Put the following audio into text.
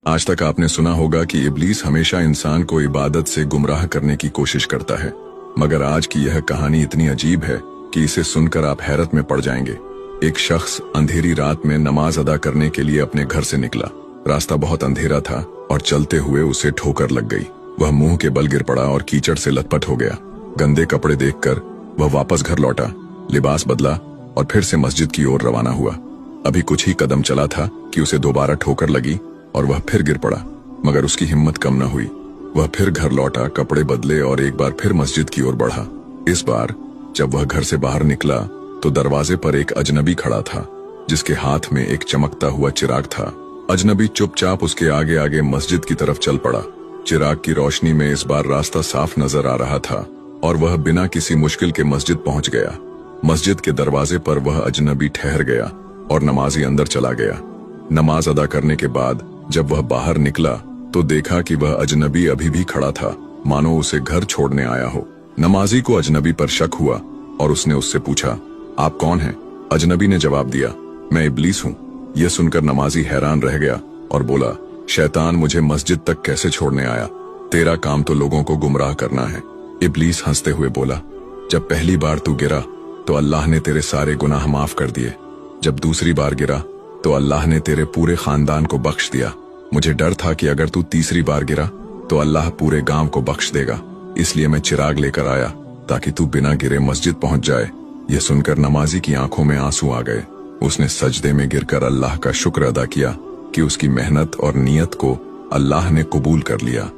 आज तक आपने सुना होगा कि इब्लीस हमेशा इंसान को इबादत से गुमराह करने की कोशिश करता है, मगर आज की यह कहानी इतनी अजीब है कि इसे सुनकर आप हैरत में पड़ जाएंगे। एक शख्स अंधेरी रात में नमाज अदा करने के लिए अपने घर से निकला। रास्ता बहुत अंधेरा था और चलते हुए उसे ठोकर लग गई। वह मुंह के बल गिर पड़ा और कीचड़ से लथपथ हो गया। गंदे कपड़े देखकर वह वापस घर लौटा, लिबास बदला और फिर से मस्जिद की ओर रवाना हुआ। अभी कुछ ही कदम चला था कि उसे दोबारा ठोकर लगी और वह फिर गिर पड़ा, मगर उसकी हिम्मत कम न हुई। वह फिर घर लौटा, कपड़े बदले और एक बार फिर मस्जिद की ओर बढ़ा। इस बार जब वह घर से बाहर निकला तो दरवाजे पर एक अजनबी खड़ा था, जिसके हाथ में एक चमकता हुआ चिराग था। अजनबी चुपचाप उसके आगे आगे मस्जिद की तरफ चल पड़ा। चिराग की रोशनी में इस बार रास्ता साफ नजर आ रहा था और वह बिना किसी मुश्किल के मस्जिद पहुंच गया। मस्जिद के दरवाजे पर वह अजनबी ठहर गया और नमाजी अंदर चला गया। नमाज अदा करने के बाद जब वह बाहर निकला तो देखा कि वह अजनबी अभी भी खड़ा था, मानो उसे घर छोड़ने आया हो। नमाजी को अजनबी पर शक हुआ और उसने उससे पूछा, आप कौन हैं? अजनबी ने जवाब दिया, मैं इब्लीस हूँ। यह सुनकर नमाजी हैरान रह गया और बोला, शैतान मुझे मस्जिद तक कैसे छोड़ने आया? तेरा काम तो लोगों को गुमराह करना है। इब्लीस हंसते हुए बोला, जब पहली बार तू गिरा तो अल्लाह ने तेरे सारे गुनाह माफ कर दिए। जब दूसरी बार गिरा तो अल्लाह ने तेरे पूरे खानदान को बख्श दिया। मुझे डर था कि अगर तू तीसरी बार गिरा तो अल्लाह पूरे गांव को बख्श देगा, इसलिए मैं चिराग लेकर आया ताकि तू बिना गिरे मस्जिद पहुंच जाए। यह सुनकर नमाजी की आंखों में आंसू आ गए। उसने सजदे में गिरकर अल्लाह का शुक्र अदा किया कि उसकी मेहनत और नियत को अल्लाह ने कबूल कर लिया।